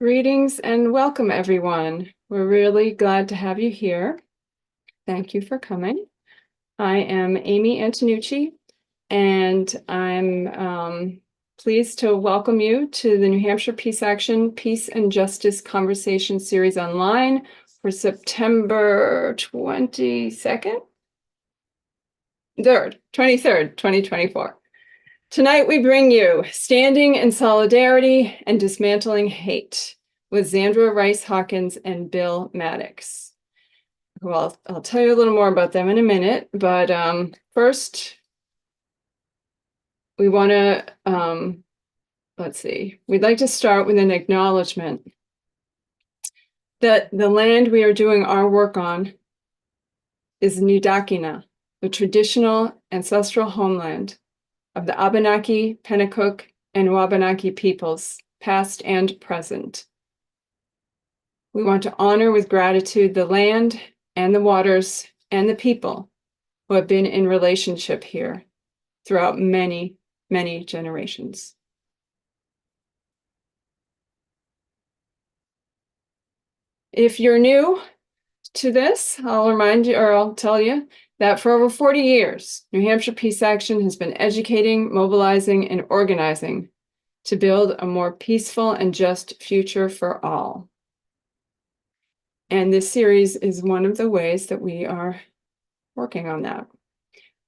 Greetings and welcome, everyone. We're really glad to have you here. Thank you for coming. I am Amy Antonucci, and I'm pleased to welcome you to the New Hampshire Peace Action Peace and Justice Conversation Series online for September 22nd? 23rd, 2024. Tonight, we bring you Standing in Solidarity and Dismantling Hate with Zandra Rice Hawkins and Bill Maddox. Well, I'll tell you a little more about them in a minute, but first, we want to, we'd like to start with an acknowledgement that the land we are doing our work on is Nidakina, the traditional ancestral homeland of the Abenaki, Pennacook, and Wabanaki peoples, past and present. We want to honor with gratitude the land and the waters and the people who have been in relationship here throughout many, many generations. If you're new to this, I'll remind you, or I'll tell you, that for over 40 years, New Hampshire Peace Action has been educating, mobilizing, and organizing to build a more peaceful and just future for all. And this series is one of the ways that we are working on that.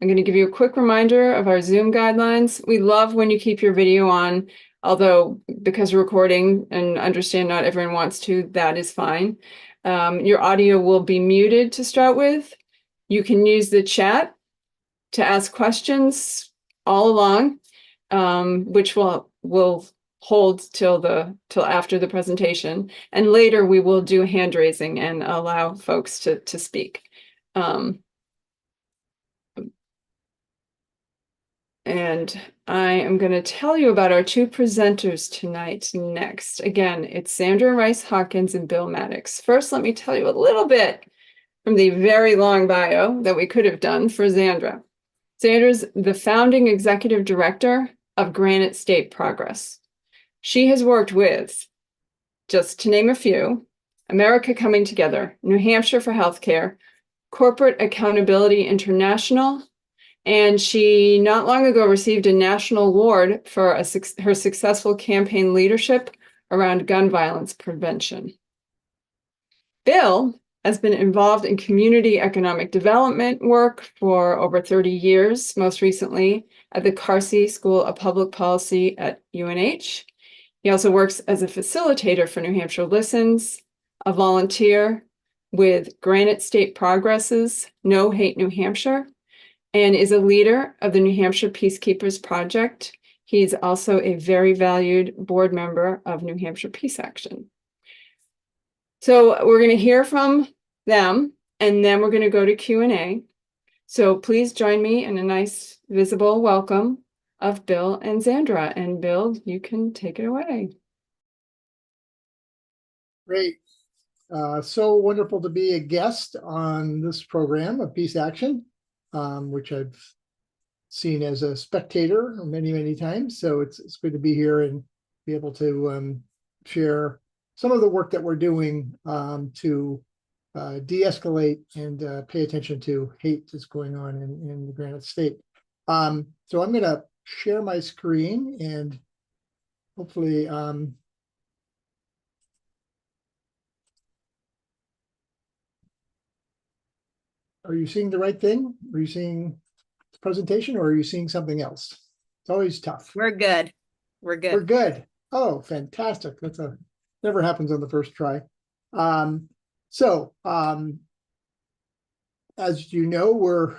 I'm going to give you a quick reminder of our Zoom guidelines. We love when you keep your video on, although because we're recording and understand not everyone wants to, that is fine. Your audio will be muted to start with. You can use the chat to ask questions all along, which we'll hold till after the presentation. And later we will do hand raising and allow folks to speak. And I am going to tell you about our two presenters tonight next. Again, it's Zandra Rice Hawkins and Bill Maddox. First, let me tell you a little bit from the very long bio that we could have done for Zandra. Zandra's the founding executive director of Granite State Progress. She has worked with, just to name a few, America Coming Together, New Hampshire for Healthcare, Corporate Accountability International, and she not long ago received a national award for her successful campaign leadership around gun violence prevention. Bill has been involved in community economic development work for over 30 years, most recently at the Carsey School of Public Policy at UNH. He also works as a facilitator for New Hampshire Listens, a volunteer with Granite State Progress's No Hate New Hampshire, and is a leader of the New Hampshire Peacekeepers Project. He's also a very valued board member of New Hampshire Peace Action. So we're going to hear from them, and then we're going to go to Q&A. So please join me in a nice visible welcome of Bill and Zandra. And Bill, you can take it away. Great. So wonderful to be a guest on this program of Peace Action, which I've seen as a spectator many, many times. So it's good to be here and be able to share some of the work that we're doing to de-escalate and pay attention to hate that's going on in the Granite State. So I'm going to share my screen and hopefully are you seeing the right thing? Are you seeing the presentation or are you seeing something else? It's always tough. We're good. We're good. We're good. Oh, fantastic. That's never happens on the first try. As you know, we're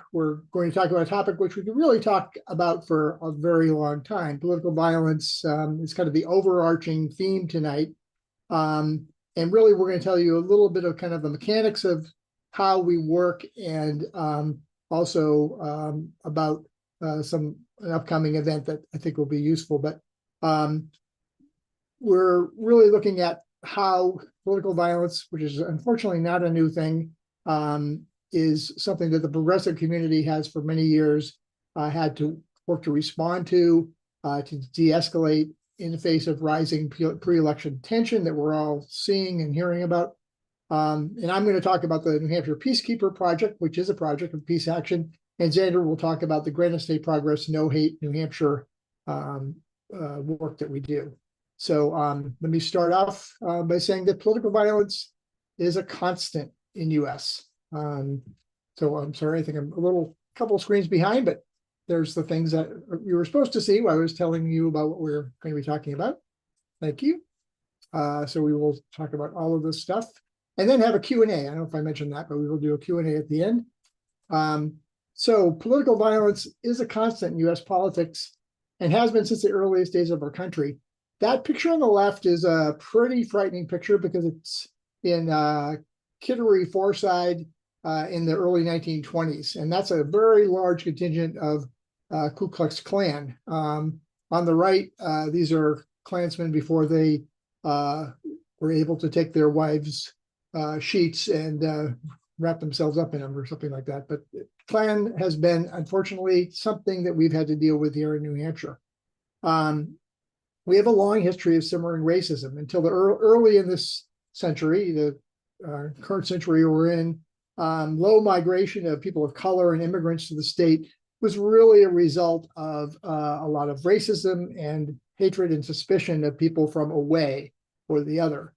going to talk about a topic which we can really talk about for a very long time. Political violence is kind of the overarching theme tonight. And really, we're going to tell you a little bit of kind of the mechanics of how we work and also about an upcoming event that I think will be useful. But we're really looking at how political violence, which is unfortunately not a new thing, is something that the progressive community has for many years had to work to respond to de-escalate, in the face of rising pre-election tension that we're all seeing and hearing about. And I'm going to talk about the New Hampshire Peacekeeper Project, which is a project of Peace Action. And Xander will talk about the Granite State Progress, No Hate New Hampshire work that we do. So let me start off by saying that political violence is a constant in US. So I'm sorry, I think I'm a couple of screens behind, but there's the things that you were supposed to see while I was telling you about what we're going to be talking about. Thank you. So we will talk about all of this stuff and then have a Q&A. I don't know if I mentioned that, but we will do a Q&A at the end. So political violence is a constant in US politics and has been since the earliest days of our country. That picture on the left is a pretty frightening picture because it's in Kittery, Forside in the early 1920s. And that's a very large contingent of Ku Klux Klan. On the right, these are Klansmen before they were able to take their wives' sheets and wrap themselves up in them or something like that. But Klan has been, unfortunately, something that we've had to deal with here in New Hampshire. We have a long history of simmering racism until the early in this century, the current century we're in. Low migration of people of color and immigrants to the state was really a result of a lot of racism and hatred and suspicion of people from away or the other.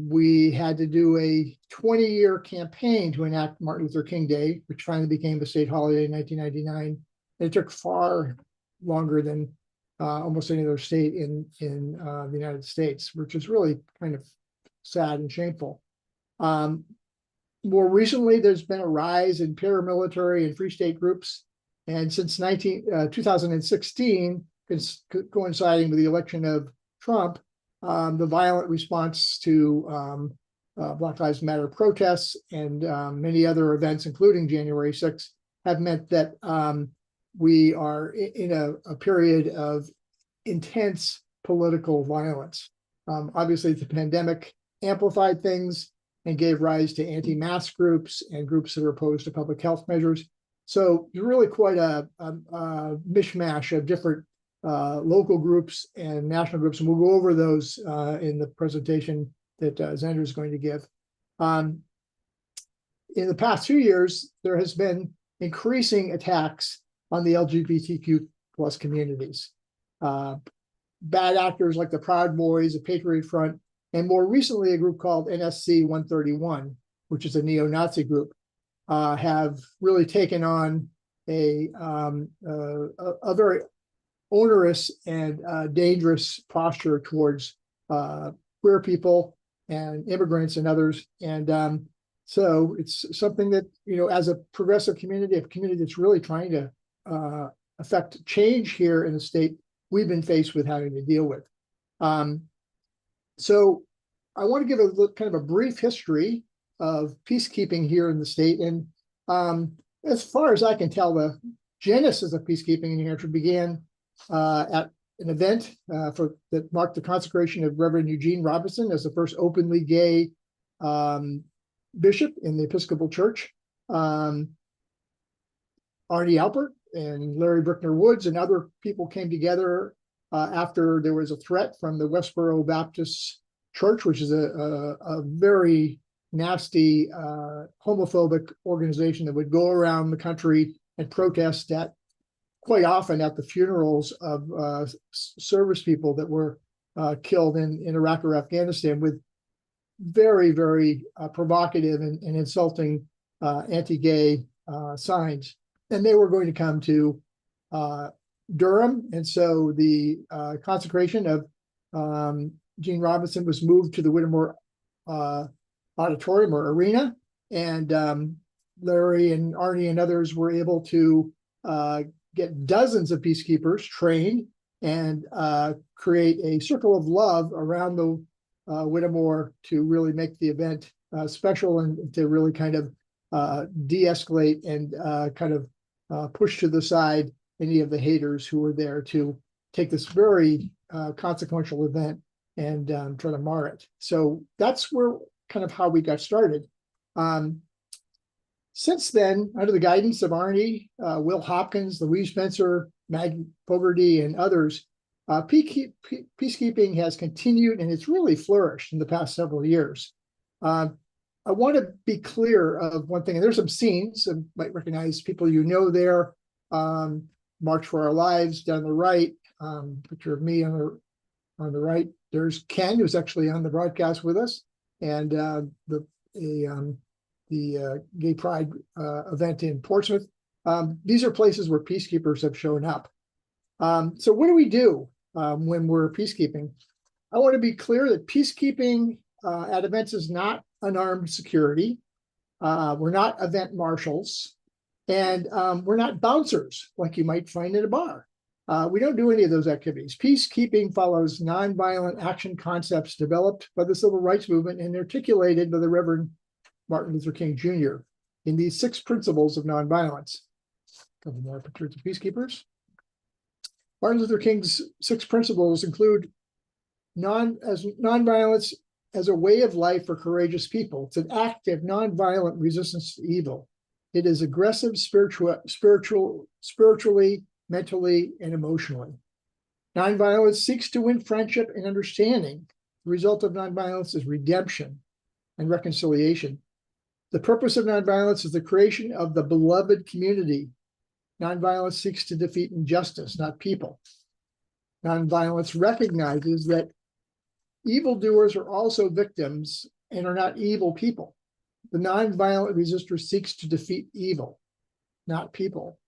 We had to do a 20-year campaign to enact Martin Luther King Day, which finally became a state holiday in 1999. And it took far longer than almost any other state in the United States, which is really kind of sad and shameful. More recently, there's been a rise in paramilitary and free state groups. And since 2016, coinciding with the election of Trump, the violent response to Black Lives Matter protests and many other events, including January 6th, have meant that we are in a period of intense political violence. Obviously, the pandemic amplified things and gave rise to anti-mask groups and groups that are opposed to public health measures. So it's really quite a mishmash of different local groups and national groups, and we'll go over those in the presentation that Xander is going to give. In the past 2 years, there has been increasing attacks on the LGBTQ plus communities. Bad actors like the Proud Boys, the Patriot Front, and more recently a group called NSC 131, which is a neo-Nazi group, have really taken on a very onerous and dangerous posture towards queer people and immigrants and others. And so it's something that, as a progressive community, a community that's really trying to affect change here in the state, we've been faced with having to deal with. So I want to give kind of a brief history of peacekeeping here in the state. And as far as I can tell, the genesis of peacekeeping in New Hampshire began at an event that marked the consecration of Reverend Eugene Robinson as the first openly gay bishop in the Episcopal Church. Arnie Alpert and Larry Brickner Woods and other people came together after there was a threat from the Westboro Baptist Church, which is a very nasty homophobic organization that would go around the country and protest quite often at the funerals of service people that were killed in Iraq or Afghanistan with very, very provocative and insulting anti-gay signs. And they were going to come to Durham. And so the consecration of Gene Robinson was moved to the Whittemore Auditorium or Arena. And Larry and Arnie and others were able to get dozens of peacekeepers trained and create a circle of love around the Whittemore to really make the event special and to really kind of de-escalate and kind of push to the side any of the haters who were there to take this very consequential event and try to mar it. So that's where kind of how we got started. Since then, under the guidance of Arnie, Will Hopkins, Louise Spencer, Maggie Fogarty, and others, Peacekeeping has continued and it's really flourished in the past several years. I want to be clear of one thing, and there's some scenes, you might recognize people you know there. March for Our Lives down the right, picture of me on the right. There's Ken, who's actually on the broadcast with us, and the Gay Pride event in Portsmouth. These are places where peacekeepers have shown up. So what do we do when we're peacekeeping? I want to be clear that peacekeeping at events is not unarmed security. We're not event marshals, and we're not bouncers like you might find in a bar. We don't do any of those activities. Peacekeeping follows nonviolent action concepts developed by the civil rights movement and articulated by the Reverend Martin Luther King Jr. in these 6 principles of nonviolence. A couple more pictures of peacekeepers. Martin Luther King's 6 principles include nonviolence as a way of life for courageous people. It's an active, nonviolent resistance to evil. It is aggressive spiritually, mentally, and emotionally. Nonviolence seeks to win friendship and understanding. The result of nonviolence is redemption and reconciliation. The purpose of nonviolence is the creation of the beloved community. Nonviolence seeks to defeat injustice, not people. Nonviolence recognizes that evildoers are also victims and are not evil people. The nonviolent resistor seeks to defeat evil, not people.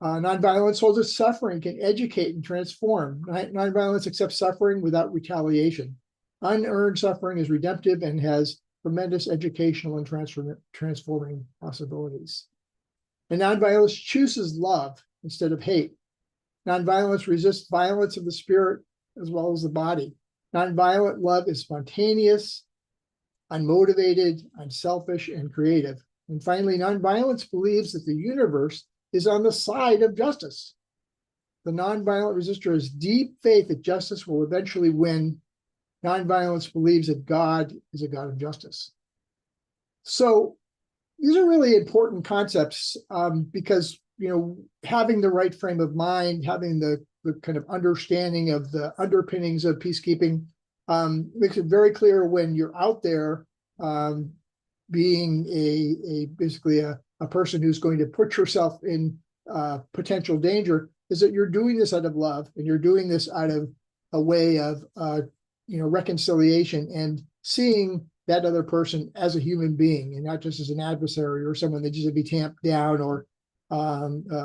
Nonviolence holds its suffering, can educate and transform. Nonviolence accepts suffering without retaliation. Unearned suffering is redemptive and has tremendous educational and transforming possibilities. And nonviolence chooses love instead of hate. Nonviolence resists violence of the spirit as well as the body. Nonviolent love is spontaneous, unmotivated, unselfish, and creative. And finally, nonviolence believes that the universe is on the side of justice. The nonviolent resistor has deep faith that justice will eventually win. Nonviolence believes that God is a God of justice. So these are really important concepts because, having the right frame of mind, having the kind of understanding of the underpinnings of peacekeeping makes it very clear when you're out there being basically a person who's going to put yourself in potential danger, is that you're doing this out of love and you're doing this out of a way of reconciliation and seeing that other person as a human being and not just as an adversary or someone that just to be tamped down or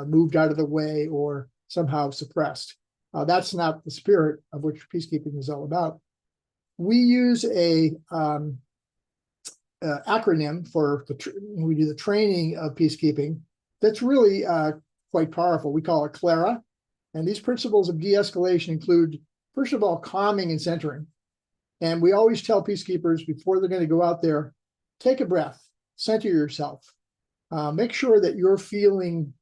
moved out of the way or somehow suppressed. That's not the spirit of which peacekeeping is all about. We use a acronym for when we do the training of peacekeeping that's really quite powerful. We call it CLARA. And these principles of de-escalation include, first of all, calming and centering. And we always tell peacekeepers before they're going to go out there, take a breath, center yourself, make sure that you're feeling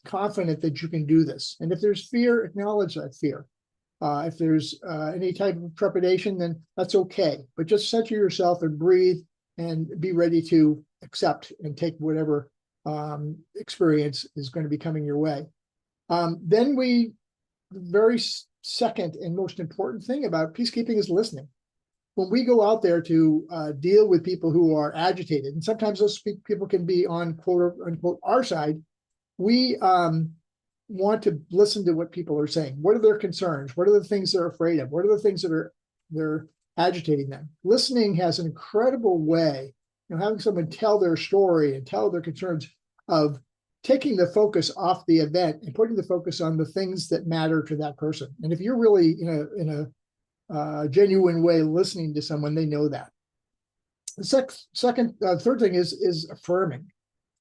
confident that you can do this. And if there's fear, acknowledge that fear. If there's any type of trepidation, then that's okay. But just center yourself and breathe and be ready to accept and take whatever experience is going to be coming your way. Then the very second and most important thing about peacekeeping is listening. When we go out there to deal with people who are agitated, and sometimes those people can be on quote unquote our side, we want to listen to what people are saying. What are their concerns? What are the things they're afraid of? What are the things that they're agitating them? Listening has an incredible way, having someone tell their story and tell their concerns of taking the focus off the event and putting the focus on the things that matter to that person. And if you're really in a genuine way listening to someone, they know that. The third thing is affirming.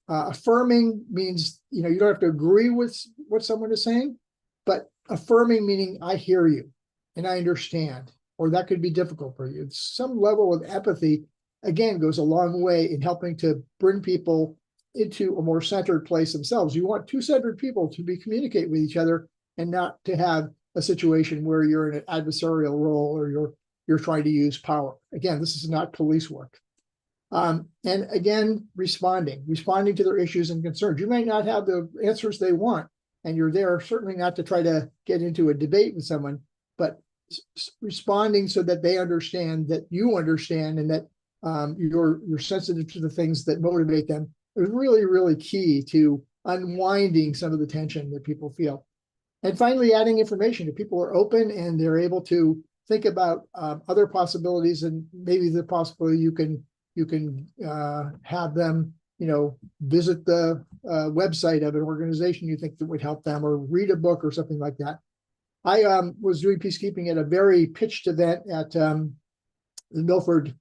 Affirming means, you don't have to agree with what someone is saying, but affirming meaning I hear you and I understand, or that could be difficult for you. Some level of empathy, again, goes a long way in helping to bring people into a more centered place themselves. You want two centered people to communicate with each other and not to have a situation where you're in an adversarial role or you're trying to use power. Again, this is not police work. And again, responding to their issues and concerns. You may not have the answers they want, and you're there certainly not to try to get into a debate with someone, but responding so that they understand that you understand and that you're sensitive to the things that motivate them is really, really key to unwinding some of the tension that people feel. And finally, adding information. If people are open and they're able to think about other possibilities, and maybe the possibility you can have them, visit the website of an organization you think that would help them, or read a book or something like that. I was doing peacekeeping at a very pitched event at the Milford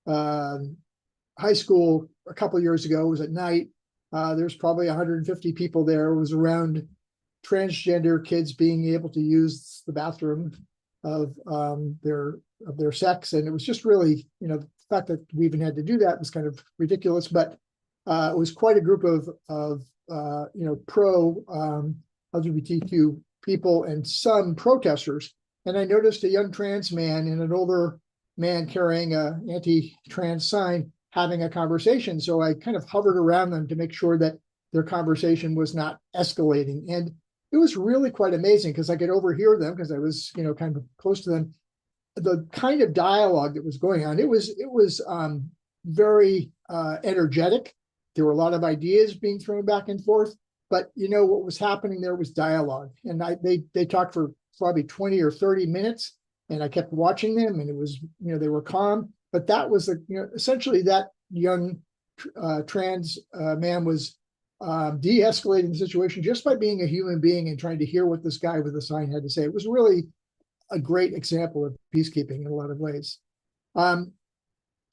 High School a couple of years ago. It was at night. There's probably 150 people there. It was around transgender kids being able to use the bathroom of their sex, and it was just really, the fact that we even had to do that was kind of ridiculous. But it was quite a group of pro LGBTQ people and some protesters. And I noticed a young trans man and an older man carrying a anti-trans sign having a conversation. So I kind of hovered around them to make sure that their conversation was not escalating. And it was really quite amazing because I could overhear them because I was, kind of close to them. The kind of dialogue that was going on, it was very energetic. There were a lot of ideas being thrown back and forth, but what was happening there was dialogue. And they talked for probably 20 or 30 minutes, and I kept watching them, and it was, they were calm. But that was essentially that young trans man was de-escalating the situation just by being a human being and trying to hear what this guy with the sign had to say. It was really a great example of peacekeeping in a lot of ways.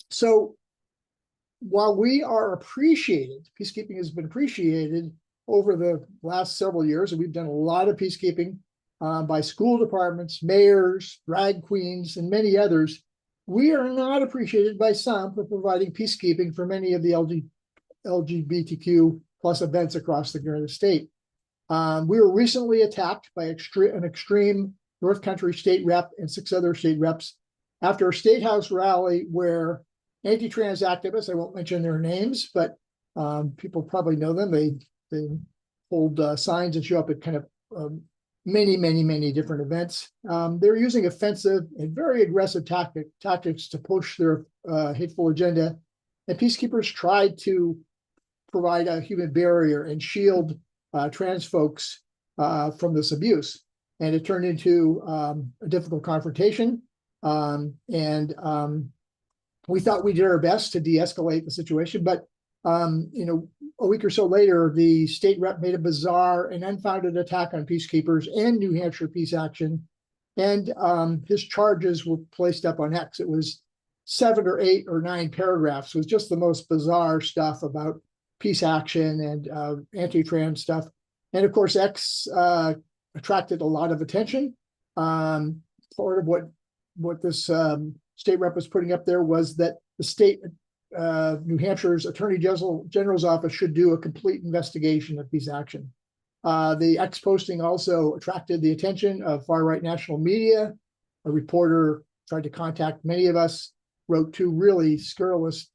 So while we are appreciated, peacekeeping has been appreciated over the last several years, and we've done a lot of peacekeeping by school departments, mayors, drag queens, and many others, we are not appreciated by some for providing peacekeeping for many of the LGBTQ plus events across the Granite State. We were recently attacked by an extreme North Country state rep and 6 other state reps after a state house rally where anti-trans activists, I won't mention their names, but people probably know them. They hold signs and show up at kind of many different events. They're using offensive and very aggressive tactics to push their hateful agenda. And peacekeepers tried to provide a human barrier and shield trans folks from this abuse. And it turned into a difficult confrontation. We thought we did our best to de-escalate the situation, but a week or so later, the state rep made a bizarre and unfounded attack on peacekeepers and New Hampshire Peace Action, and his charges were placed up on X. It was 7 or 8 or 9 paragraphs. It was just the most bizarre stuff about peace action and anti-trans stuff. And of course, X attracted a lot of attention. Part of what this state rep was putting up there was that the state New Hampshire's Attorney General's office should do a complete investigation of peace action. The X posting also attracted the attention of far-right national media. A reporter tried to contact many of us, wrote 2 really scurrilous,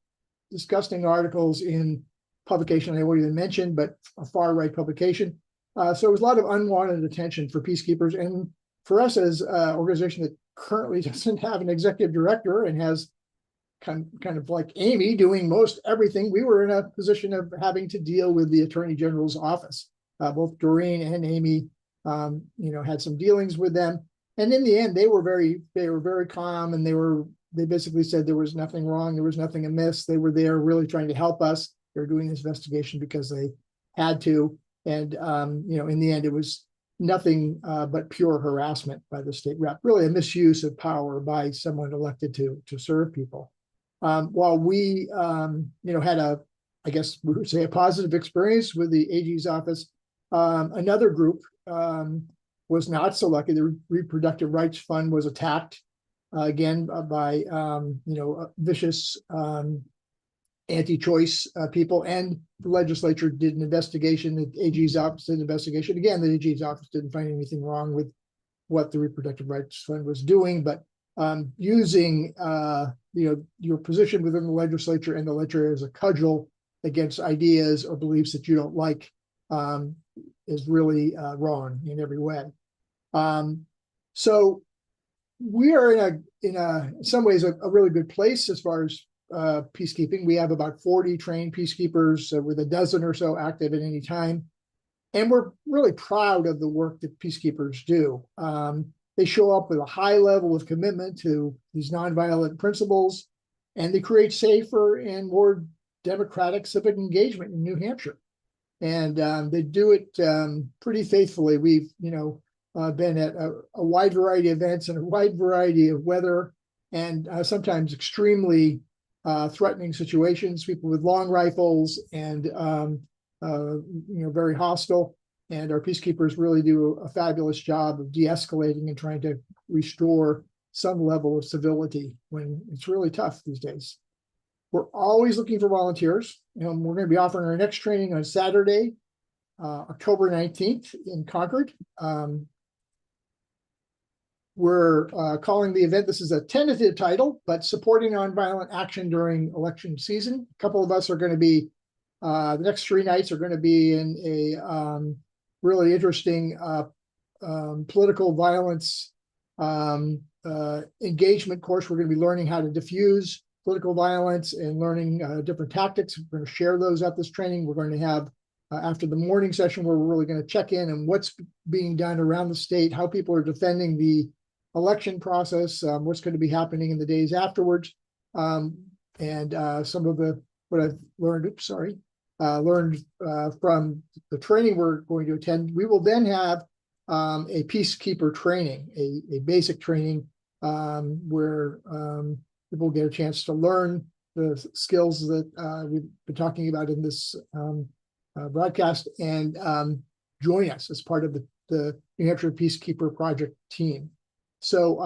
disgusting articles in publication I won't even mention, but a far-right publication. So it was a lot of unwanted attention for peacekeepers, and for us as an organization that currently doesn't have an executive director and has kind of like Amy doing most everything, we were in a position of having to deal with the Attorney General's office. Both Doreen and Amy, had some dealings with them, and in the end, they were very calm, and they basically said there was nothing wrong, there was nothing amiss. They were there really trying to help us. They were doing this investigation because they had to, and in the end, it was nothing but pure harassment by the state rep. Really, a misuse of power by someone elected to serve people. While we, had I guess we would say a positive experience with the AG's office, another group was not so lucky. The Reproductive Rights Fund was attacked again by, vicious anti-choice people, and the legislature did an investigation. The AG's office did an investigation. Again, the AG's office didn't find anything wrong with what the Reproductive Rights Fund was doing, but using your position within the legislature and the legislature as a cudgel against ideas or beliefs that you don't like is really wrong in every way. So we are in some ways a really good place as far as peacekeeping. We have about 40 trained peacekeepers with a dozen or so active at any time. And we're really proud of the work that peacekeepers do. They show up with a high level of commitment to these nonviolent principles, and they create safer and more democratic civic engagement in New Hampshire. And they do it pretty faithfully. We've, been at a wide variety of events and a wide variety of weather, and sometimes extremely threatening situations. People with long rifles and very hostile. And our peacekeepers really do a fabulous job of de-escalating and trying to restore some level of civility when it's really tough these days. We're always looking for volunteers. We're going to be offering our next training on Saturday, October 19th in Concord. We're calling the event, this is a tentative title, but Supporting Nonviolent Action During Election Season. A couple of us are going to be, the next 3 nights are going to be in a really interesting political violence engagement course. We're going to be learning how to diffuse political violence and learning different tactics. We're going to share those at this training. We're going to have, after the morning session, where we're really going to check in on what's being done around the state, how people are defending the election process, what's going to be happening in the days afterwards, and some of what I've learned, learned from the training we're going to attend. We will then have a peacekeeper training, a basic training where people get a chance to learn the skills that we've been talking about in this broadcast, and join us as part of the New Hampshire Peacekeeper Project team. So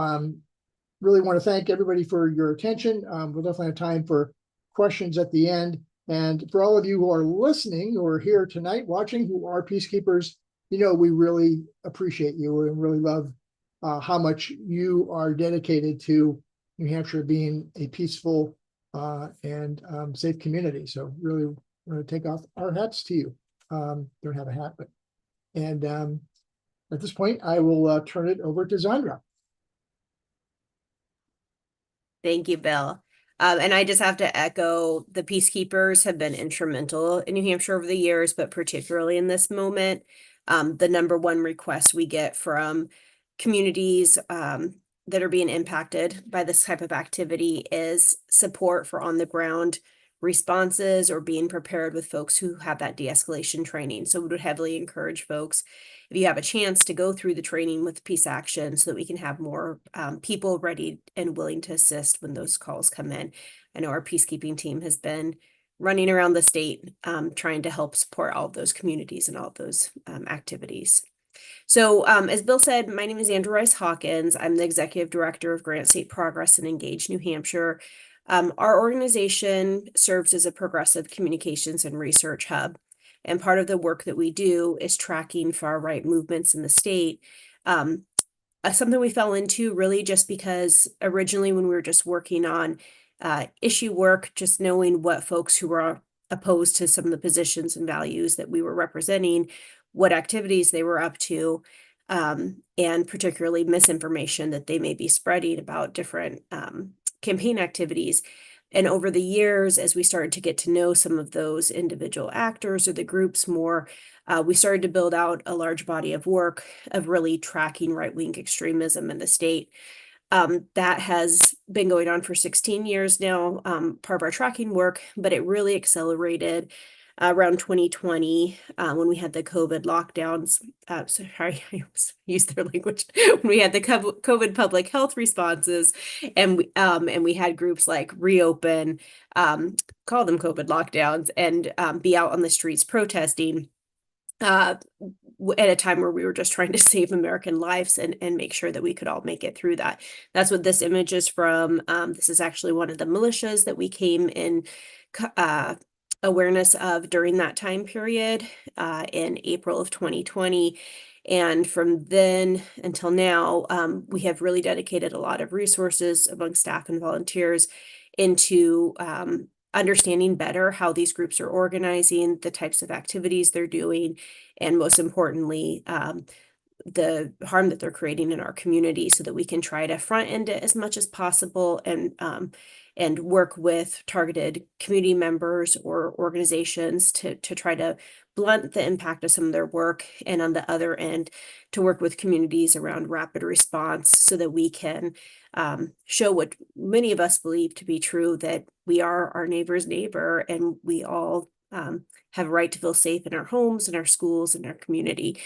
really want to thank everybody for your attention. We'll definitely have time for questions at the end. And for all of you who are listening or are here tonight watching who are peacekeepers, we really appreciate you and really love how much you are dedicated to New Hampshire being a peaceful and safe community. So really want to take off our hats to you. Don't have a hat, but and at this point, I will turn it over to Zandra. Thank you, Bill. And I just have to echo, the peacekeepers have been instrumental in New Hampshire over the years, but particularly in this moment. The number one request we get from communities that are being impacted by this type of activity is support for on the ground responses or being prepared with folks who have that de-escalation training. So we would heavily encourage folks, if you have a chance, to go through the training with Peace Action so that we can have more people ready and willing to assist when those calls come in. I know our peacekeeping team has been running around the state trying to help support all of those communities and all of those activities. So as Bill said, my name is Andrew Rice Hawkins. I'm the Executive Director of Granite State Progress and Engage New Hampshire. Our organization serves as a progressive communications and research hub. And part of the work that we do is tracking far-right movements in the state. Something we fell into really just because originally when we were just working on issue work, just knowing what folks who were opposed to some of the positions and values that we were representing, what activities they were up to, and particularly misinformation that they may be spreading about different campaign activities. And over the years, as we started to get to know some of those individual actors or the groups more, we started to build out a large body of work of really tracking right-wing extremism in the state. That has been going on for 16 years now, part of our tracking work, but it really accelerated around 2020 when we had the COVID lockdowns. Sorry, I used their language. When we had the COVID public health responses, and we had groups like Reopen, call them COVID lockdowns, and be out on the streets protesting at a time where we were just trying to save American lives and make sure that we could all make it through that. That's what this image is from. This is actually one of the militias that we came in awareness of during that time period in April of 2020. And from then until now, we have really dedicated a lot of resources among staff and volunteers into understanding better how these groups are organizing, the types of activities they're doing, and most importantly, the harm that they're creating in our community, so that we can try to front end it as much as possible and work with targeted community members or organizations to try to blunt the impact of some of their work, and on the other end to work with communities around rapid response, so that we can show what many of us believe to be true, that we are our neighbor's neighbor, and we all have a right to feel safe in our homes, in our schools, in our community.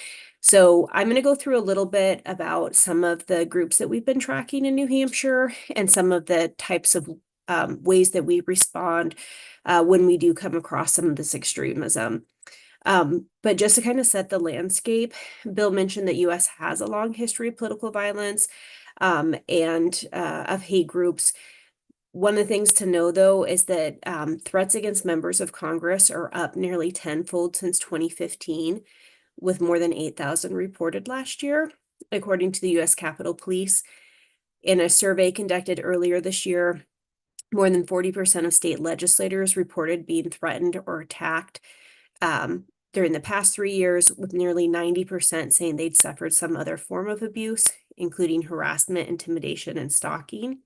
So I'm going to go through a little bit about some of the groups that we've been tracking in New Hampshire, and some of the types of ways that we respond when we do come across some of this extremism. But just to kind of set the landscape, Bill mentioned that U.S. has a long history of political violence and of hate groups. One of the things to know, though, is that threats against members of Congress are up nearly tenfold since 2015, with more than 8,000 reported last year, according to the U.S. Capitol Police. In a survey conducted earlier this year, more than 40% of state legislators reported being threatened or attacked during the past 3 years, with nearly 90% saying they'd suffered some other form of abuse, including harassment, intimidation, and stalking.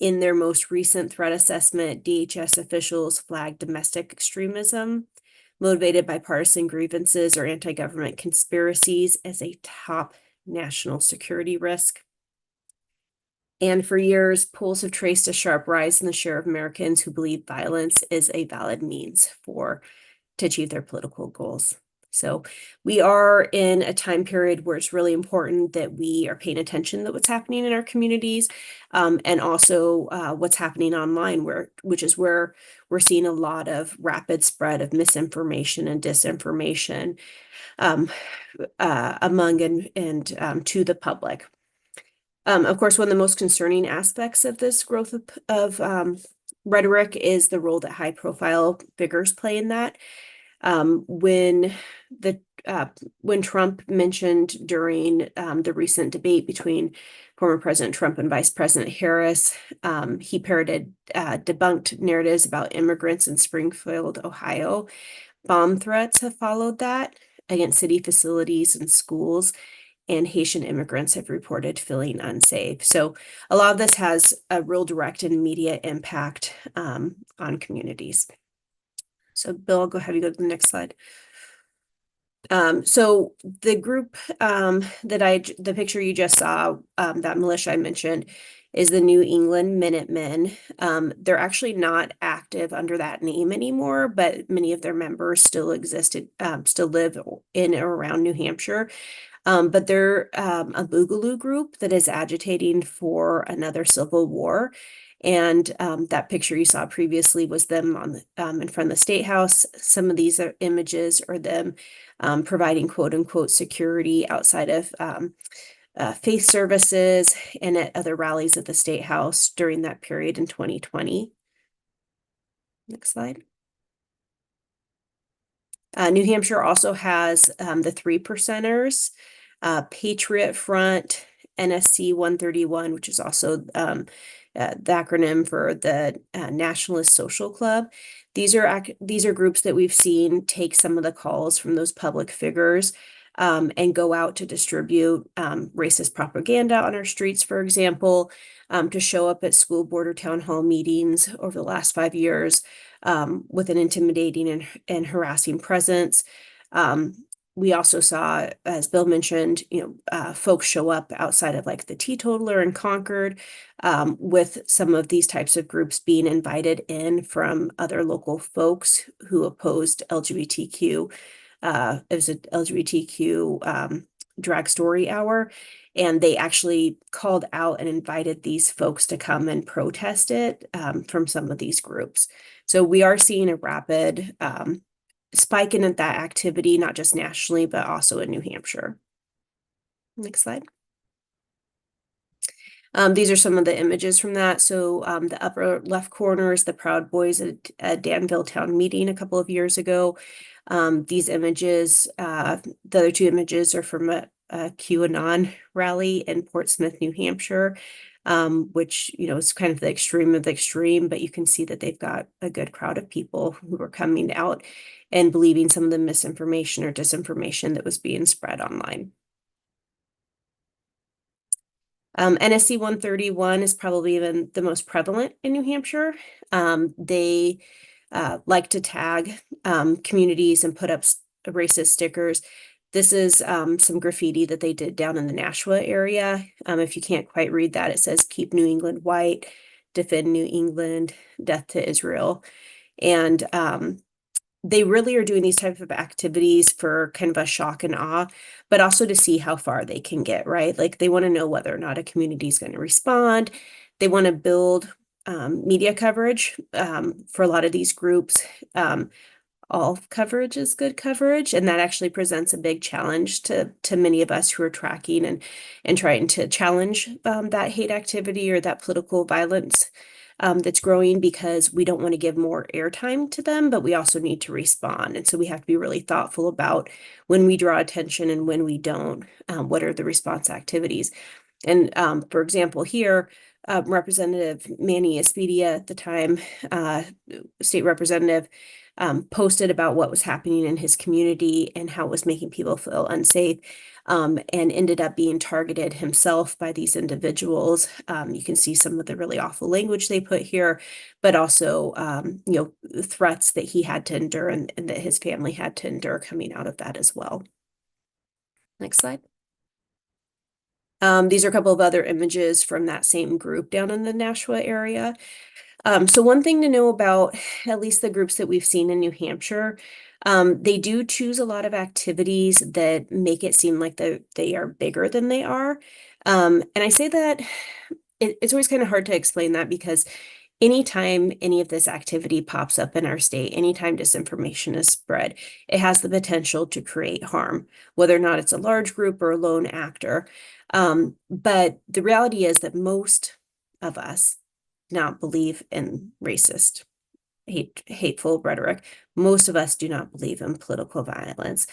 In their most recent threat assessment, DHS officials flagged domestic extremism, motivated by partisan grievances or anti-government conspiracies, as a top national security risk. And for years, polls have traced a sharp rise in the share of Americans who believe violence is a valid means to achieve their political goals. So we are in a time period where it's really important that we are paying attention to what's happening in our communities, and also what's happening online, which is where we're seeing a lot of rapid spread of misinformation and disinformation among and to the public. Of course, one of the most concerning aspects of this growth of rhetoric is the role that high-profile figures play in that. When Trump mentioned during the recent debate between former President Trump and Vice President Harris, he parroted debunked narratives about immigrants in Springfield, Ohio. Bomb threats have followed that against city facilities and schools, and Haitian immigrants have reported feeling unsafe. So a lot of this has a real direct and immediate impact on communities. So Bill, I'll go ahead and go to the next slide. So the group the picture you just saw, that militia I mentioned, is the New England Minutemen. They're actually not active under that name anymore, but many of their members still live in or around New Hampshire. But they're a Boogaloo group that is agitating for another civil war. And that picture you saw previously was them on in front of the State House. Some of these images are them providing quote unquote security outside of faith services and at other rallies at the State House during that period in 2020. Next slide. New Hampshire also has the 3 percenters, Patriot Front, NSC 131, which is also the acronym for the Nationalist Social Club. These are groups that we've seen take some of the calls from those public figures and go out to distribute racist propaganda on our streets, for example, to show up at school board or town hall meetings over the last 5 years with an intimidating and harassing presence. We also saw, as Bill mentioned, folks show up outside of like the Teetotaler in Concord, with some of these types of groups being invited in from other local folks who opposed LGBTQ. It was an LGBTQ drag story hour, and they actually called out and invited these folks to come and protest it from some of these groups. So we are seeing a rapid spike in that activity, not just nationally, but also in New Hampshire. Next slide. These are some of the images from that. So the upper left corner is the Proud Boys at Danville Town Meeting a couple of years ago. These images, the other 2 images are from a QAnon rally in Portsmouth, New Hampshire, which, you know, is kind of the extreme of the extreme, but you can see that they've got a good crowd of people who are coming out and believing some of the misinformation or disinformation that was being spread online. NSC 131 is probably even the most prevalent in New Hampshire. They like to tag communities and put up racist stickers. This is some graffiti that they did down in the Nashua area. If you can't quite read that, it says "Keep New England White, Defend New England, Death to Israel." And they really are doing these types of activities for kind of a shock and awe, but also to see how far they can get, right? Like they want to know whether or not a community is going to respond. They want to build media coverage for a lot of these groups. All coverage is good coverage, and that actually presents a big challenge to many of us who are tracking and trying to challenge that hate activity or that political violence that's growing, because we don't want to give more airtime to them, but we also need to respond. And so we have to be really thoughtful about when we draw attention and when we don't, what are the response activities. And for example, here, Representative Manny Espedia at the time, state representative, posted about what was happening in his community and how it was making people feel unsafe, and ended up being targeted himself by these individuals. You can see some of the really awful language they put here, but also, you know, threats that he had to endure and that his family had to endure coming out of that as well. Next slide. These are a couple of other images from that same group down in the Nashua area. So one thing to know about at least the groups that we've seen in New Hampshire, they do choose a lot of activities that make it seem like they are bigger than they are. And I say that it's always kind of hard to explain that, because anytime any of this activity pops up in our state, anytime disinformation is spread, it has the potential to create harm, whether or not it's a large group or a lone actor. But the reality is that most of us not believe in racist, hateful rhetoric. Most of us do not believe in political violence.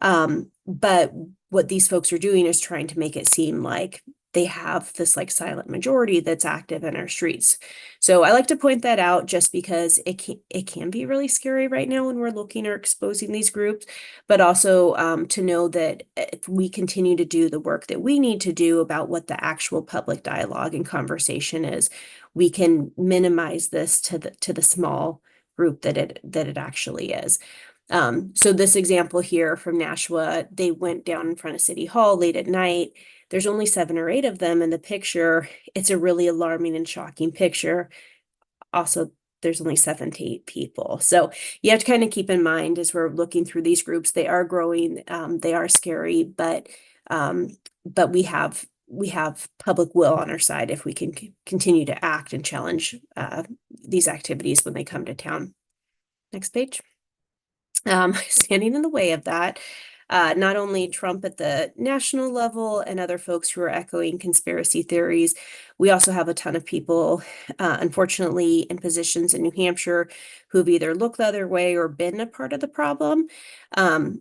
But what these folks are doing is trying to make it seem like they have this like silent majority that's active in our streets. So I like to point that out just because it can be really scary right now when we're looking or exposing these groups, but also to know that if we continue to do the work that we need to do about what the actual public dialogue and conversation is, we can minimize this to the small group that it actually is. So this example here from Nashua, they went down in front of City Hall late at night. There's only 7 or 8 of them in the picture. It's a really alarming and shocking picture. Also, there's only 7 to 8 people. So you have to kind of keep in mind as we're looking through these groups, they are growing, they are scary, but we have public will on our side if we can continue to act and challenge these activities when they come to town. Next page. Standing in the way of that, not only Trump at the national level and other folks who are echoing conspiracy theories, we also have a ton of people, unfortunately, in positions in New Hampshire who've either looked the other way or been a part of the problem.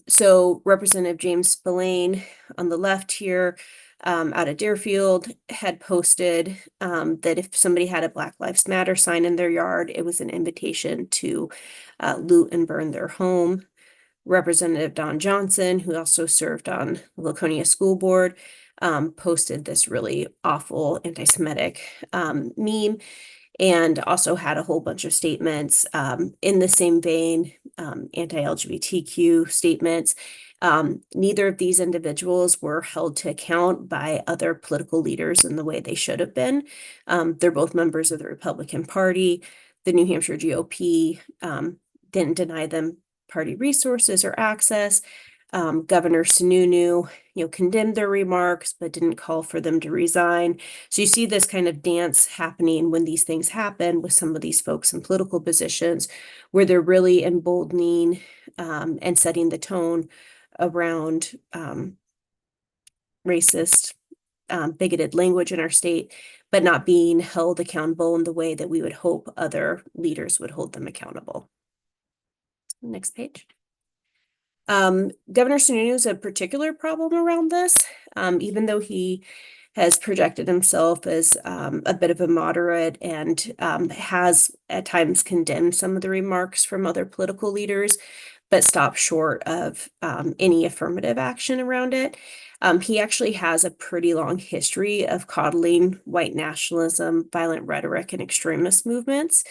So Representative James Spillane on the left here, out of Deerfield, had posted that if somebody had a Black Lives Matter sign in their yard, it was an invitation to loot and burn their home. Representative Don Johnson, who also served on the Laconia School Board, posted this really awful anti-Semitic meme, and also had a whole bunch of statements in the same vein, anti-LGBTQ statements. Neither of these individuals were held to account by other political leaders in the way they should have been. They're both members of the Republican Party. The New Hampshire GOP didn't deny them party resources or access. Governor Sununu, condemned their remarks, but didn't call for them to resign. So you see this kind of dance happening when these things happen with some of these folks in political positions, where they're really emboldening and setting the tone around racist, bigoted language in our state, but not being held accountable in the way that we would hope other leaders would hold them accountable. Next page. Governor Sununu is a particular problem around this, even though he has projected himself as a bit of a moderate and has at times condemned some of the remarks from other political leaders, but stopped short of any affirmative action around it. He actually has a pretty long history of coddling white nationalism, violent rhetoric, and extremist movements.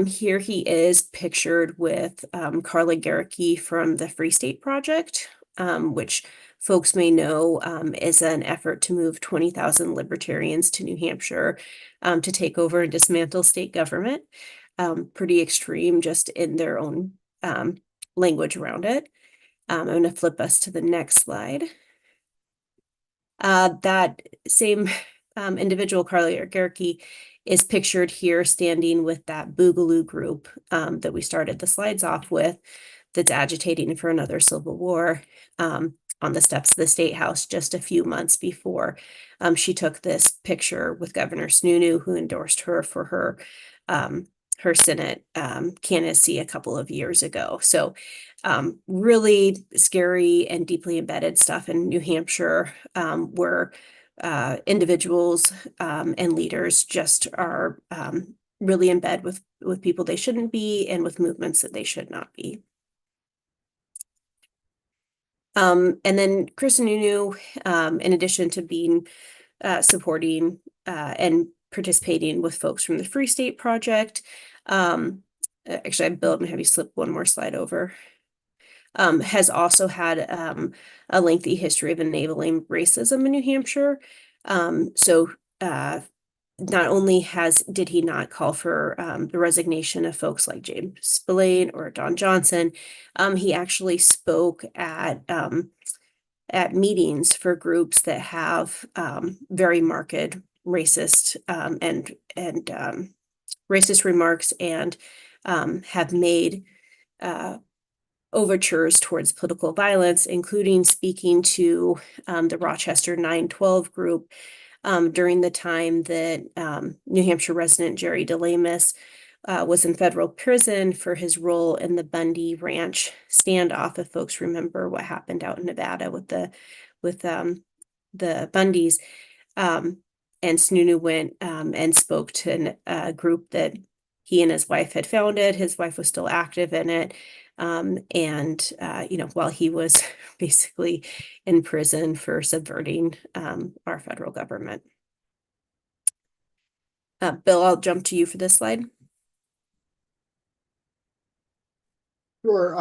Here he is pictured with Carla Gericke from the Free State Project, which folks may know is an effort to move 20,000 libertarians to New Hampshire to take over and dismantle state government. Pretty extreme just in their own language around it. I'm going to flip us to the next slide. That same individual, Carla Gericke, is pictured here standing with that Boogaloo group that we started the slides off with, that's agitating for another civil war on the steps of the State House just a few months before she took this picture with Governor Sununu, who endorsed her for her Senate candidacy a couple of years ago. So really scary and deeply embedded stuff in New Hampshire, where individuals and leaders just are really in bed with people they shouldn't be and with movements that they should not be. And then Chris Sununu, in addition to being supporting and participating with folks from the Free State Project, actually, Bill, I'm gonna have you slip one more slide over. Has also had a lengthy history of enabling racism in New Hampshire. So not only did he not call for the resignation of folks like James Spillane or Don Johnson, he actually spoke at meetings for groups that have very marked racist and racist remarks and have made overtures towards political violence, including speaking to the Rochester 912 group during the time that New Hampshire resident Jerry DeLamus was in federal prison for his role in the Bundy Ranch standoff. If folks remember what happened out in Nevada with the Bundys, and Sununu went and spoke to a group that he and his wife had founded. His wife was still active in it. While he was basically in prison for subverting our federal government. Bill, I'll jump to you for this slide. Sure.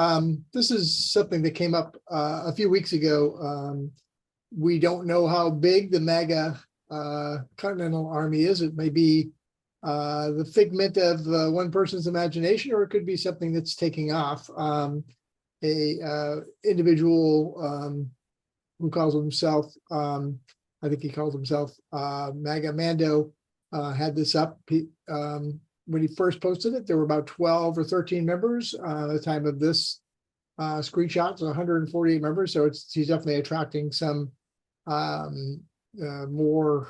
This is something that came up a few weeks ago. We don't know how big the MAGA Continental Army is. It may be the figment of one person's imagination, or it could be something that's taking off. Individual who calls himself, I think he calls himself MAGA Mando, had this up. When he first posted it, there were about 12 or 13 members at the time of this screenshot, so 148 members. So he's definitely attracting some more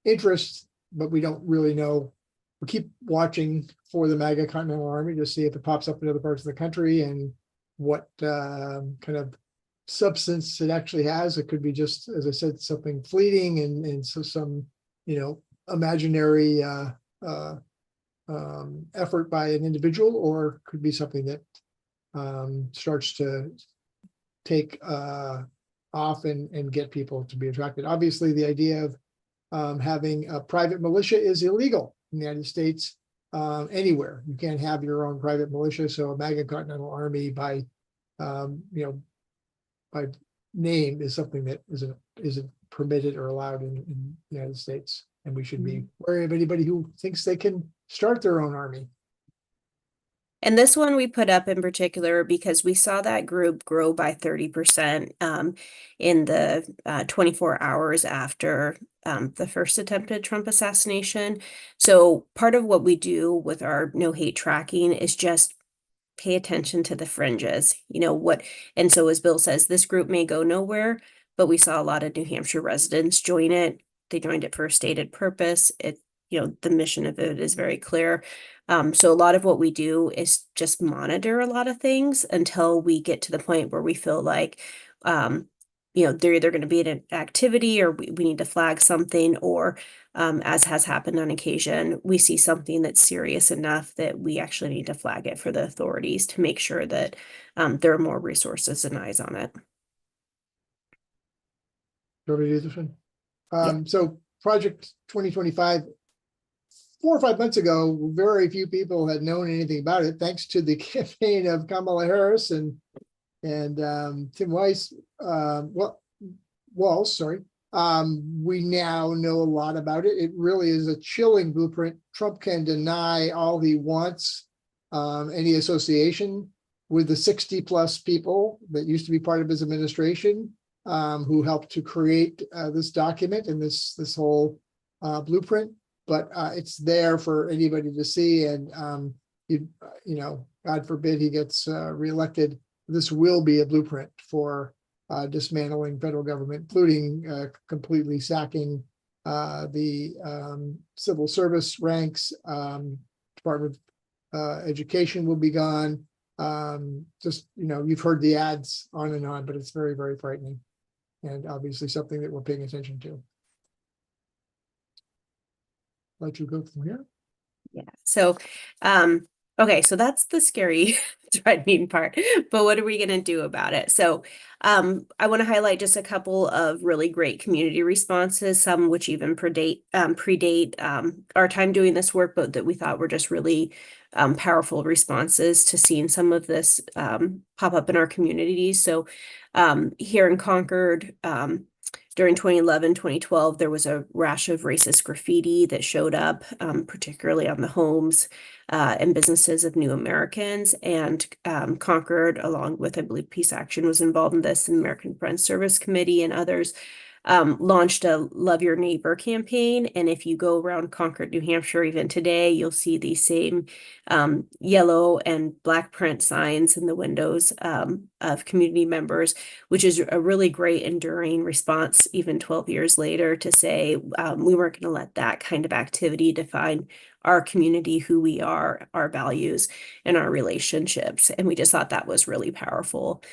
interest, but we don't really know. We keep watching for the MAGA Continental Army to see if it pops up in other parts of the country and what kind of substance it actually has. It could be just, as I said, something fleeting and so some, imaginary effort by an individual, or could be something that starts to take off and get people to be attracted. Obviously, the idea of having a private militia is illegal in the United States. Anywhere you can't have your own private militia. So a MAGA Continental Army by name is something that isn't permitted or allowed in the United States, and we should be wary of anybody who thinks they can start their own army. And this one we put up in particular because we saw that group grow by 30% in the 24 hours after the first attempted Trump assassination. So part of what we do with our no hate tracking is just pay attention to the fringes, and so as Bill says, this group may go nowhere, but we saw a lot of New Hampshire residents join it. They joined it for a stated purpose. the mission of it is very clear. So a lot of what we do is just monitor a lot of things until we get to the point where we feel like, they're either going to be an activity or we need to flag something, or as has happened on occasion, we see something that's serious enough that we actually need to flag it for the authorities to make sure that there are more resources and eyes on it. Do you want me to do this one? Yeah. So Project 2025, 4 or 5 months ago, very few people had known anything about it, thanks to the campaign of Kamala Harris and Tim Weiss, Walz, sorry. We now know a lot about it. It really is a chilling blueprint. Trump can deny all he wants, any association with the 60+ people that used to be part of his administration, who helped to create this document and this whole blueprint. But it's there for anybody to see, and God forbid he gets reelected. This will be a blueprint for dismantling federal government, including completely sacking the civil service ranks. Department of Education will be gone. You've heard the ads on and on, but it's very, very frightening, and obviously something that we're paying attention to. Let you go from here. Yeah. So, okay, so that's the scary threatening part, but what are we going to do about it? So, I want to highlight just a couple of really great community responses, some which even predate our time doing this work, but that we thought were just really powerful responses to seeing some of this pop up in our communities. So, here in Concord, during 2011, 2012, there was a rash of racist graffiti that showed up, particularly on the homes and businesses of new Americans. And Concord, along with, I believe, Peace Action was involved in this, and American Friends Service Committee and others, launched a Love Your Neighbor campaign. And if you go around Concord, New Hampshire, even today, you'll see these same yellow and black print signs in the windows of community members, which is a really great enduring response, even 12 years later, to say we weren't going to let that kind of activity define our community, who we are, our values, and our relationships. And we just thought that was really powerful.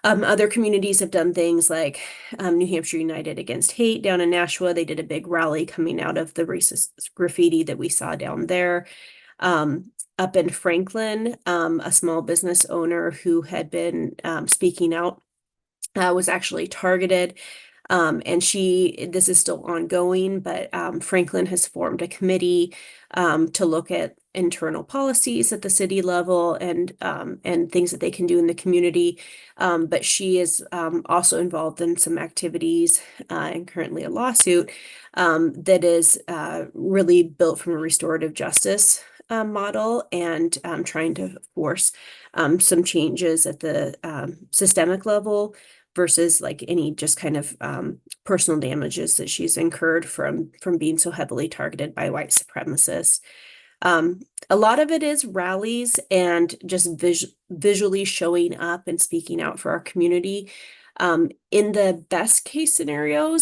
Other communities have done things like New Hampshire United Against Hate down in Nashua. They did a big rally coming out of the racist graffiti that we saw down there. Up in Franklin, a small business owner who had been speaking out was actually targeted. And this is still ongoing, but Franklin has formed a committee to look at internal policies at the city level and things that they can do in the community. But she is also involved in some activities and currently a lawsuit that is really built from a restorative justice model, and trying to force some changes at the systemic level versus like any just kind of personal damages that she's incurred from being so heavily targeted by white supremacists. A lot of it is rallies and just visually showing up and speaking out for our community. In the best case scenarios,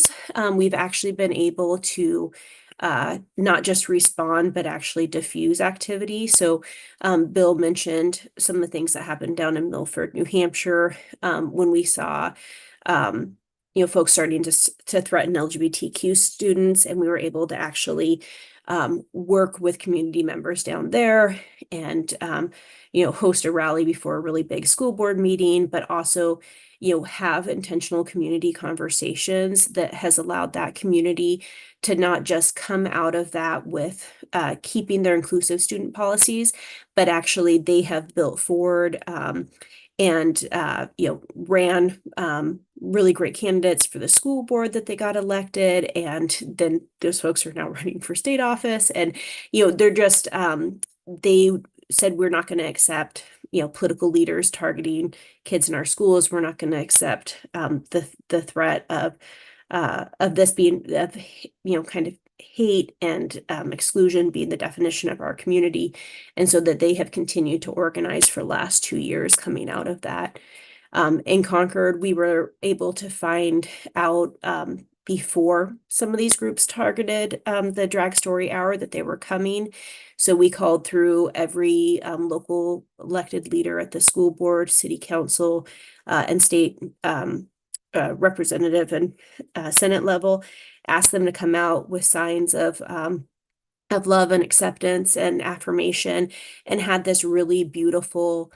we've actually been able to not just respond, but actually diffuse activity. So Bill mentioned some of the things that happened down in Milford, New Hampshire, when we saw folks starting to threaten LGBTQ students, and we were able to actually work with community members down there and host a rally before a really big school board meeting, but also have intentional community conversations that has allowed that community to not just come out of that with keeping their inclusive student policies, but actually they have built forward and ran really great candidates for the school board that they got elected, and then those folks are now running for state office, and they're just they said, we're not going to accept political leaders targeting kids in our schools. We're not going to accept the threat of this being kind of hate and exclusion being the definition of our community. And so that they have continued to organize for the last 2 years coming out of that. In Concord, we were able to find out before some of these groups targeted the drag story hour that they were coming. So we called through every local elected leader at the school board, city council, and state representative and Senate level, asked them to come out with signs of love and acceptance and affirmation, and had this really beautiful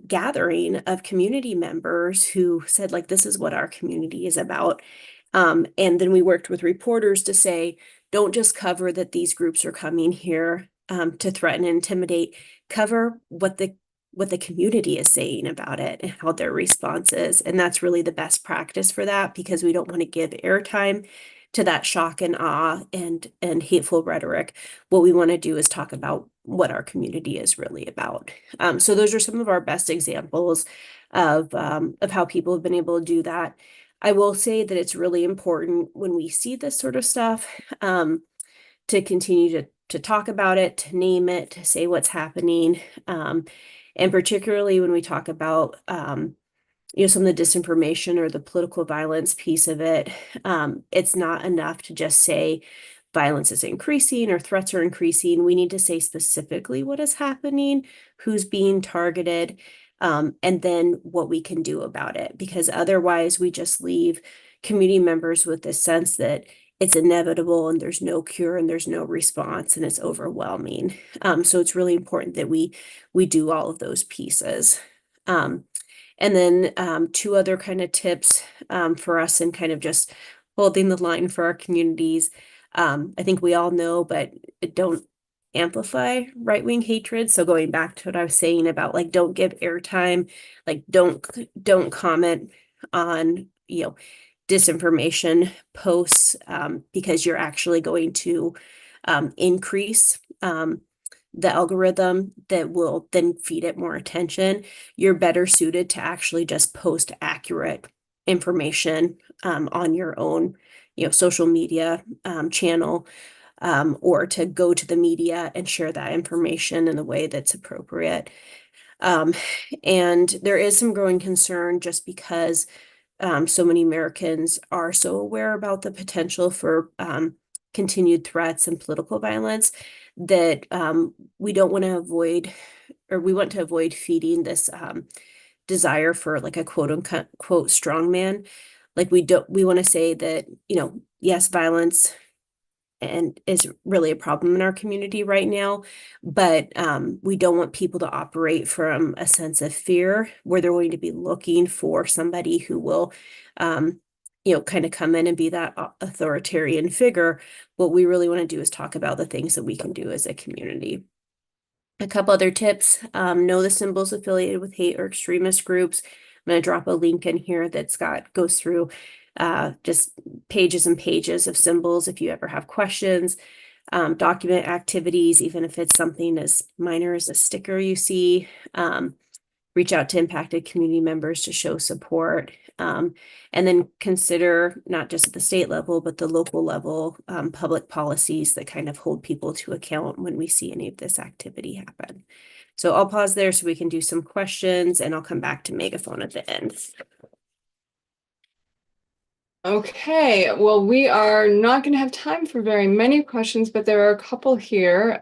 gathering of community members who said, like, this is what our community is about. And then we worked with reporters to say, don't just cover that these groups are coming here to threaten and intimidate, cover what the community is saying about it and how their response is. And that's really the best practice for that, because we don't want to give airtime to that shock and awe and hateful rhetoric. What we want to do is talk about what our community is really about. So those are some of our best examples of how people have been able to do that. I will say that it's really important when we see this sort of stuff to continue to talk about it, to name it, to say what's happening. And particularly when we talk about some of the disinformation or the political violence piece of it, it's not enough to just say violence is increasing or threats are increasing. We need to say specifically what is happening, who's being targeted, and then what we can do about it. Because otherwise we just leave community members with this sense that it's inevitable and there's no cure and there's no response and it's overwhelming. So it's really important that we do all of those pieces. And then two other kind of tips for us in kind of just holding the line for our communities. I think we all know, but don't amplify right-wing hatred. So going back to what I was saying about, like, don't give airtime, like don't comment on, disinformation posts because you're actually going to increase the algorithm that will then feed it more attention. You're better suited to actually just post accurate information on your own, social media channel, or to go to the media and share that information in a way that's appropriate. And there is some growing concern just because so many Americans are so aware about the potential for continued threats and political violence that we want to avoid feeding this desire for, like, a quote unquote strong man. Like, we want to say that, yes, violence and is really a problem in our community right now, but we don't want people to operate from a sense of fear where they're going to be looking for somebody who will kind of come in and be that authoritarian figure. What we really want to do is talk about the things that we can do as a community. A couple other tips: know the symbols affiliated with hate or extremist groups. I'm going to drop a link in here that goes through just pages and pages of symbols if you ever have questions. Document activities, even if it's something as minor as a sticker you see. Reach out to impacted community members to show support. And then consider, not just at the state level, but the local level, public policies that kind of hold people to account when we see any of this activity happen. So I'll pause there so we can do some questions, and I'll come back to Megaphone at the end. Okay, well, we are not going to have time for very many questions, but there are a couple here.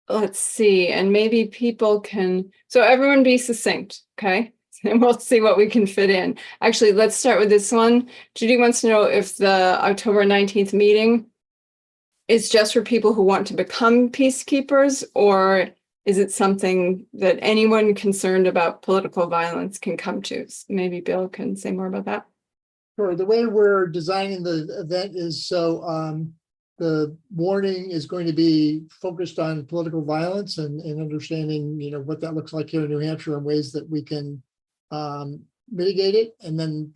Let's see, and maybe people can, so everyone be succinct, okay? And we'll see what we can fit in. Actually, let's start with this one. Judy wants to know if the October 19th meeting is just for people who want to become peacekeepers, or is it something that anyone concerned about political violence can come to? Maybe Bill can say more about that. Sure. The way we're designing the event is so the morning is going to be focused on political violence and understanding, what that looks like here in New Hampshire and ways that we can mitigate it. And then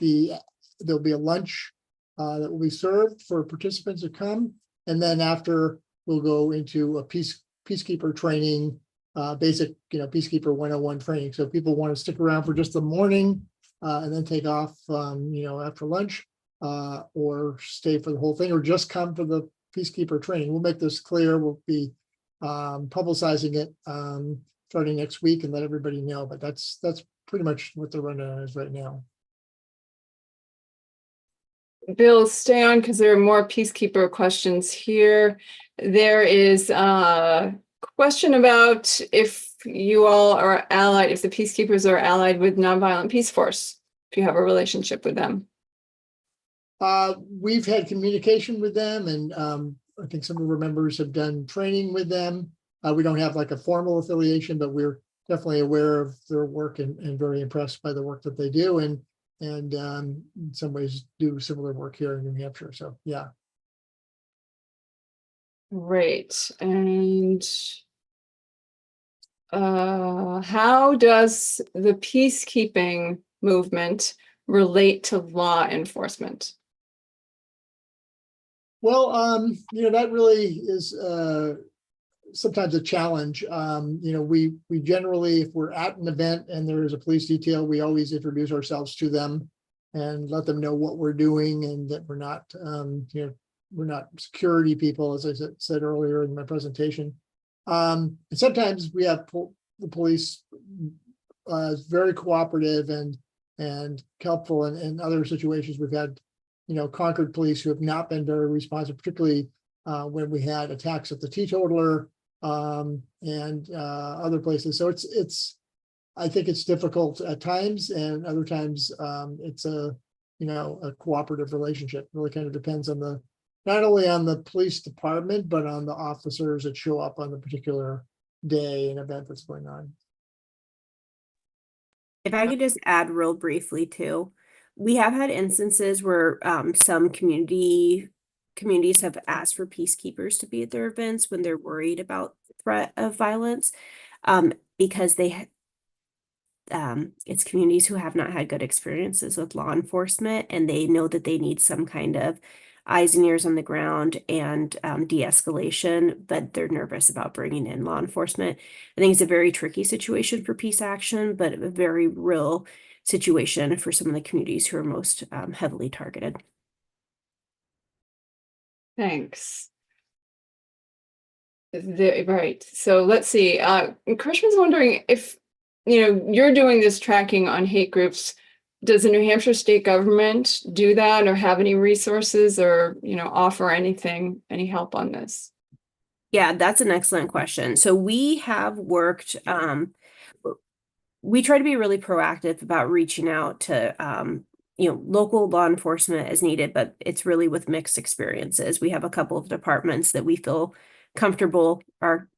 there'll be a lunch that will be served for participants to come. And then after, we'll go into a peacekeeper training, basic, Peacekeeper 101 training. So if people want to stick around for just the morning and then take off, after lunch, or stay for the whole thing, or just come for the Peacekeeper training. We'll make this clear. We'll be publicizing it starting next week and let everybody know. But that's pretty much what the rundown is right now. Bill, stay on because there are more Peacekeeper questions here. There is a question about if you all are allied, if the Peacekeepers are allied with Nonviolent Peace Force, if you have a relationship with them. We've had communication with them, and I think some of our members have done training with them. We don't have like a formal affiliation, but we're definitely aware of their work and very impressed by the work that they do, and in some ways do similar work here in New Hampshire. So yeah. Great. And how does the peacekeeping movement relate to law enforcement? Well, that really is sometimes a challenge. We generally, if we're at an event and there is a police detail, we always introduce ourselves to them and let them know what we're doing and that we're not security people, as I said earlier in my presentation. And sometimes we have the police very cooperative and helpful. In other situations, we've had Concord police who have not been very responsive, particularly when we had attacks at the teetotaler and other places. So I think it's difficult at times, and other times it's a cooperative relationship. It really kind of depends on not only on the police department, but on the officers that show up on the particular day and event that's going on. If I could just add real briefly too, we have had instances where some communities have asked for peacekeepers to be at their events when they're worried about the threat of violence, because it's communities who have not had good experiences with law enforcement, and they know that they need some kind of eyes and ears on the ground and de-escalation, but they're nervous about bringing in law enforcement. I think it's a very tricky situation for Peace Action, but a very real situation for some of the communities who are most heavily targeted. Thanks. Right. So let's see. Krishman's wondering if, you're doing this tracking on hate groups. Does the New Hampshire state government do that or have any resources or, offer anything, any help on this? Yeah, that's an excellent question. So we have worked, we try to be really proactive about reaching out to, local law enforcement as needed, but it's really with mixed experiences. We have a couple of departments that we feel comfortable are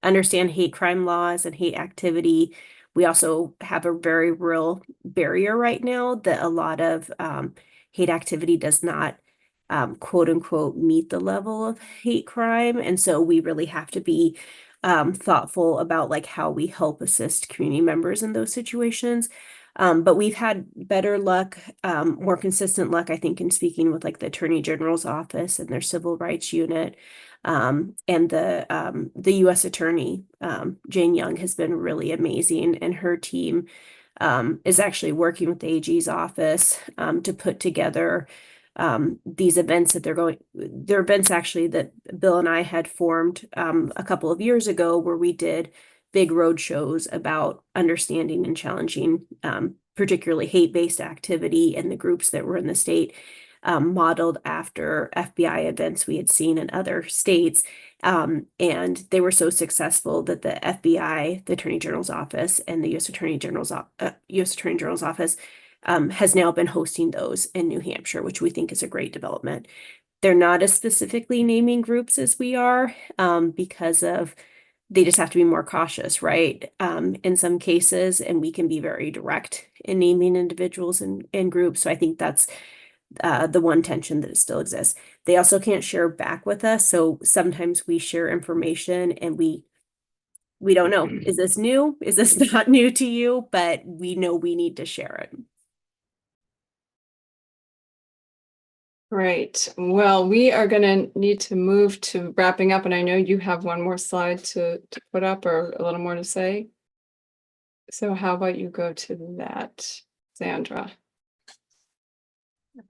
understand hate crime laws and hate activity. We also have a very real barrier right now that a lot of hate activity does not quote unquote meet the level of hate crime. And so we really have to be thoughtful about like how we help assist community members in those situations. But we've had better luck, more consistent luck, I think, in speaking with like the Attorney General's office and their civil rights unit. And the U.S. Attorney, Jane Young, has been really amazing, and her team is actually working with the AG's office to put together these events that they're events actually that Bill and I had formed a couple of years ago, where we did big road shows about understanding and challenging particularly hate-based activity and the groups that were in the state, modeled after FBI events we had seen in other states. And they were so successful that the FBI, the Attorney General's office, and the U.S. Attorney General's office has now been hosting those in New Hampshire, which we think is a great development. They're not as specifically naming groups as we are, because they just have to be more cautious, right? In some cases, and we can be very direct in naming individuals and groups. So I think that's the one tension that still exists. They also can't share back with us. So sometimes we share information and we don't know, is this new? Is this not new to you? But we know we need to share it. Great. Well, we are going to need to move to wrapping up, and I know you have one more slide to put up or a little more to say. So how about you go to that, Sandra?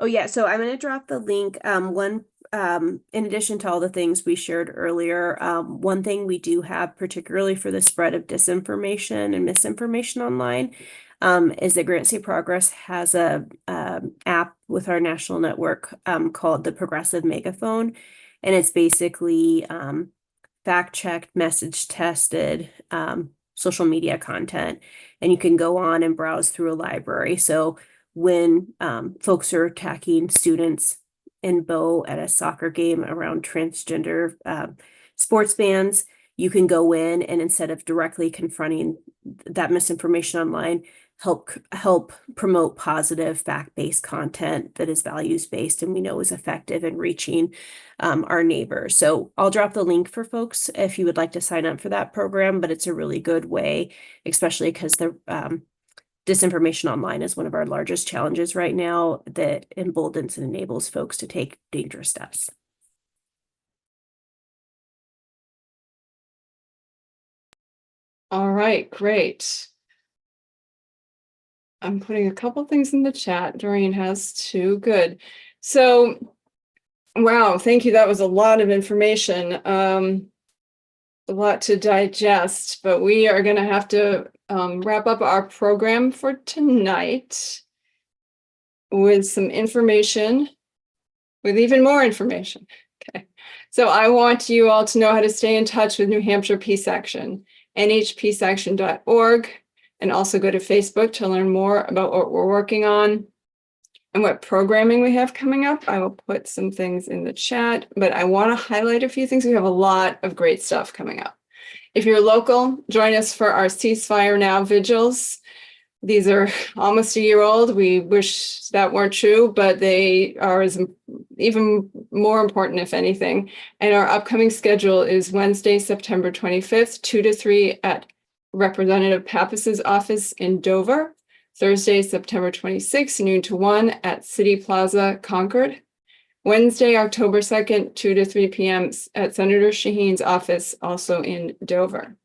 Oh yeah, so I'm going to drop the link. In addition to all the things we shared earlier, one thing we do have, particularly for the spread of disinformation and misinformation online, is that Granite State Progress has a app with our national network called the Progressive Megaphone, and it's basically fact-checked, message-tested social media content, and you can go on and browse through a library. So when folks are attacking students in Bow at a soccer game around transgender sports bans, you can go in and instead of directly confronting that misinformation online, help promote positive fact-based content that is values-based and we know is effective in reaching our neighbors. So I'll drop the link for folks if you would like to sign up for that program, but it's a really good way, especially because the disinformation online is one of our largest challenges right now that emboldens and enables folks to take dangerous steps. All right, great. I'm putting a couple things in the chat. Doreen has too. Good. So, wow, thank you. That was a lot of information, a lot to digest, but we are going to have to wrap up our program for tonight with some information, with even more information. Okay. So I want you all to know how to stay in touch with New Hampshire Peace Action, nhpeaceaction.org. And also go to Facebook to learn more about what we're working on and what programming we have coming up. I will put some things in the chat, but I want to highlight a few things. We have a lot of great stuff coming up. If you're local, join us for our Ceasefire Now vigils. These are almost a year old. We wish that weren't true, but they are even more important, if anything. And our upcoming schedule is Wednesday, September 25th, 2 to 3 at Representative Pappas's office in Dover. Thursday, September 26th, noon to 1 at City Plaza, Concord. Wednesday, October 2nd, 2 to 3 p.m. at Senator Shaheen's office, also in Dover.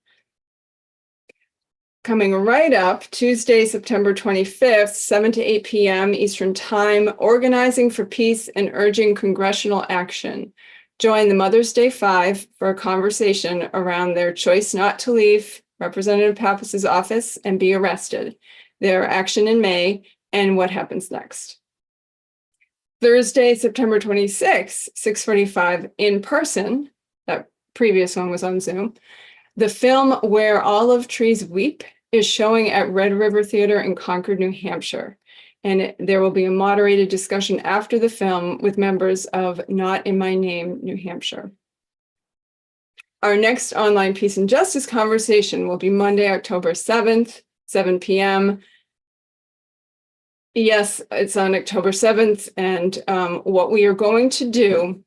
Coming right up, Tuesday, September 25th, 7 to 8 p.m. Eastern Time, Organizing for Peace and Urging Congressional Action. Join the Mother's Day 5 for a conversation around their choice not to leave Representative Pappas's office and be arrested, their action in May, and what happens next. Thursday, September 26th, 6:45 in person. That previous one was on Zoom. The film Where Olive Trees Weep is showing at Red River Theater in Concord, New Hampshire. And there will be a moderated discussion after the film with members of Not in My Name, New Hampshire. Our next online peace and justice conversation will be Monday, October 7th, 7 p.m. Yes, it's on October 7th. And what we are going to do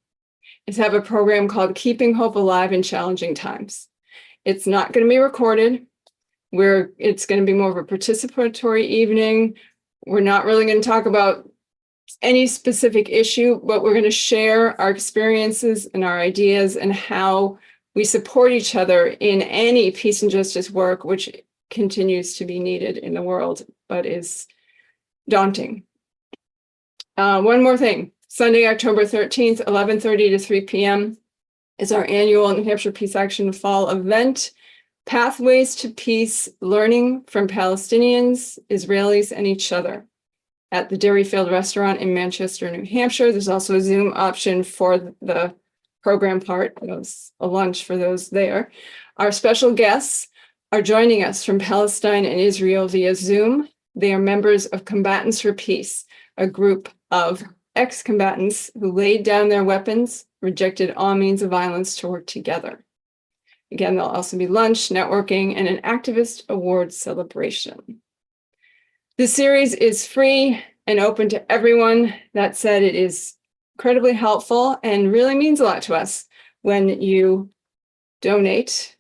is have a program called Keeping Hope Alive in Challenging Times. It's not going to be recorded. It's going to be more of a participatory evening. We're not really going to talk about any specific issue, but we're going to share our experiences and our ideas and how we support each other in any peace and justice work, which continues to be needed in the world, but is daunting. One more thing. Sunday, October 13th, 11:30 to 3 p.m. is our annual New Hampshire Peace Action Fall event. Pathways to Peace, Learning from Palestinians, Israelis, and Each Other at the Dairyfield Restaurant in Manchester, New Hampshire. There's also a Zoom option for the program part, a lunch for those there. Our special guests are joining us from Palestine and Israel via Zoom. They are members of Combatants for Peace, a group of ex-combatants who laid down their weapons, rejected all means of violence to work together. Again, there'll also be lunch, networking, and an activist awards celebration. This series is free and open to everyone. That said, it is incredibly helpful and really means a lot to us when you donate.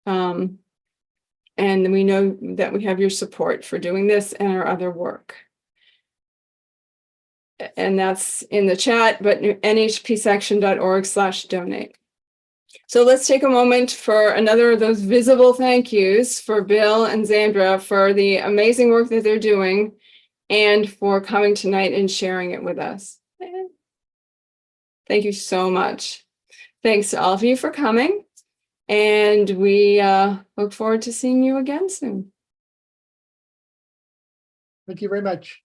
And we know that we have your support for doing this and our other work. And that's in the chat, but nhpeaceaction.org/donate. So let's take a moment for another of those visible thank yous for Bill and Zandra for the amazing work that they're doing and for coming tonight and sharing it with us. Thank you so much. Thanks to all of you for coming, and we look forward to seeing you again soon. Thank you very much.